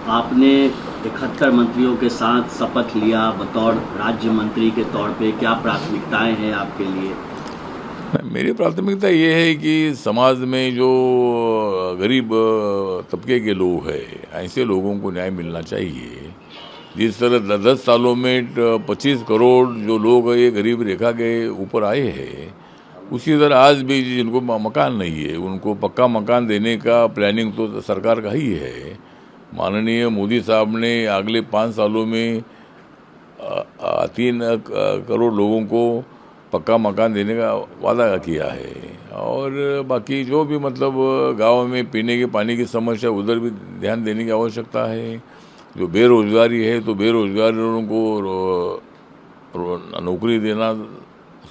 आपने 71 मंत्रियों के साथ शपथ लिया बतौर राज्य मंत्री के तौर पे, क्या प्राथमिकताएं हैं आपके लिए? मेरी प्राथमिकता ये है कि समाज में जो गरीब तबके के लोग हैं, ऐसे लोगों को न्याय मिलना चाहिए। जिस तरह 10 सालों में 25 करोड़ जो लोग ये गरीब रेखा के ऊपर आए हैं, उसी तरह आज भी जिनको मकान नहीं है उनको पक्का मकान देने का प्लानिंग तो सरकार का ही है। माननीय मोदी साहब ने अगले 5 सालों में 3 करोड़ लोगों को पक्का मकान देने का वादा किया है। और बाकी जो भी मतलब गांव में पीने के पानी की समस्या, उधर भी ध्यान देने की आवश्यकता है। जो बेरोजगारी है तो बेरोजगारों को नौकरी देना,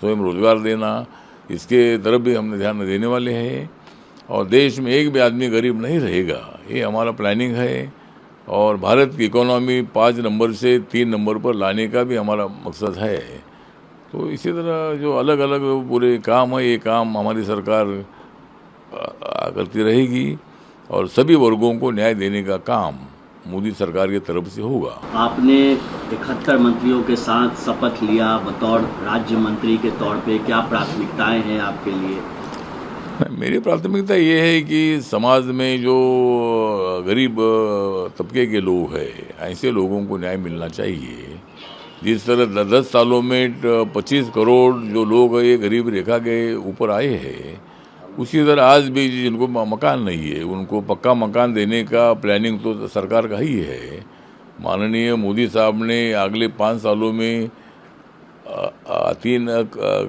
स्वयं रोजगार देना, इसके तरफ भी हमने ध्यान देने वाले हैं। और देश में एक भी आदमी गरीब नहीं रहेगा, ये हमारा प्लानिंग है। और भारत की इकोनॉमी 5 नंबर से 3 नंबर पर लाने का भी हमारा मकसद है। तो इसी तरह जो अलग अलग पूरे काम है, ये काम हमारी सरकार करती रहेगी और सभी वर्गों को न्याय देने का काम मोदी सरकार की तरफ से होगा। आपने 71 मंत्रियों के साथ शपथ लिया बतौर राज्य मंत्री के तौर पे, क्या प्राथमिकताएं हैं आपके लिए? मेरी प्राथमिकता ये है कि समाज में जो गरीब तबके के लोग हैं, ऐसे लोगों को न्याय मिलना चाहिए। जिस तरह 10 सालों में 25 करोड़ जो लोग ये गरीब रेखा के ऊपर आए हैं, उसी तरह आज भी जिनको मकान नहीं है उनको पक्का मकान देने का प्लानिंग तो सरकार का ही है। माननीय मोदी साहब ने अगले 5 सालों में 3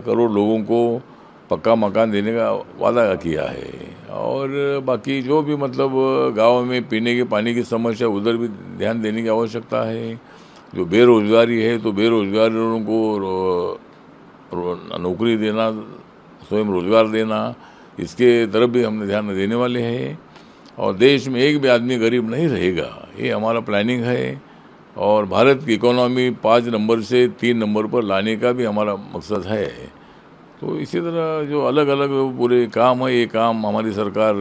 करोड़ लोगों को पक्का मकान देने का वादा किया है। और बाकी जो भी मतलब गांव में पीने के पानी की समस्या, उधर भी ध्यान देने की आवश्यकता है। जो बेरोजगारी है तो बेरोजगारों को नौकरी देना, स्वयं रोजगार देना, इसके तरफ भी हमने ध्यान देने वाले हैं। और देश में एक भी आदमी गरीब नहीं रहेगा, ये हमारा प्लानिंग है। और भारत की इकोनॉमी 5 नंबर से 3 नंबर पर लाने का भी हमारा मकसद है। तो इसी तरह जो अलग अलग पूरे काम है, ये काम हमारी सरकार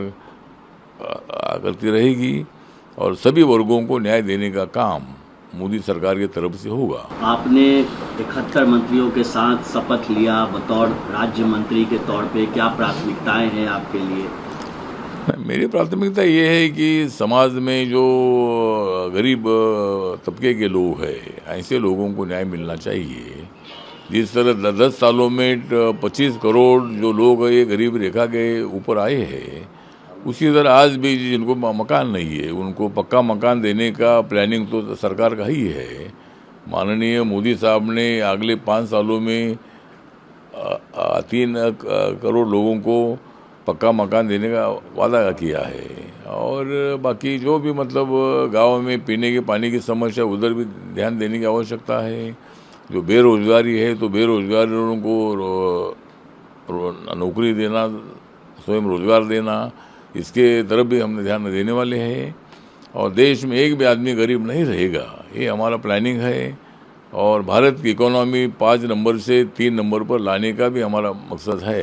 करती रहेगी और सभी वर्गों को न्याय देने का काम मोदी सरकार की तरफ से होगा। आपने 71 मंत्रियों के साथ शपथ लिया बतौर राज्य मंत्री के तौर पे, क्या प्राथमिकताएं हैं आपके लिए? मेरी प्राथमिकता ये है कि समाज में जो गरीब तबके के लोग हैं, ऐसे लोगों को न्याय मिलना चाहिए। जिस तरह 10 सालों में 25 करोड़ जो लोग ये गरीब रेखा के ऊपर आए हैं, उसी तरह आज भी जिनको मकान नहीं है उनको पक्का मकान देने का प्लानिंग तो सरकार का ही है। माननीय मोदी साहब ने अगले 5 सालों में 3 करोड़ लोगों को पक्का मकान देने का वादा किया है। और बाकी जो भी मतलब गांव में पीने के पानी की समस्या, उधर भी ध्यान देने की आवश्यकता है। जो बेरोजगारी है तो बेरोजगारों को नौकरी देना, स्वयं रोजगार देना, इसके तरफ भी हमने ध्यान देने वाले हैं। और देश में एक भी आदमी गरीब नहीं रहेगा, ये हमारा प्लानिंग है। और भारत की इकोनॉमी 5 नंबर से 3 नंबर पर लाने का भी हमारा मकसद है।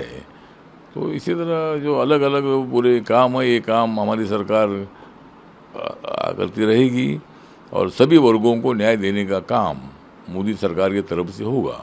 तो इसी तरह जो अलग अलग पूरे काम है, ये काम हमारी सरकार करती रहेगी और सभी वर्गों को न्याय देने का काम मोदी सरकार की तरफ से होगा।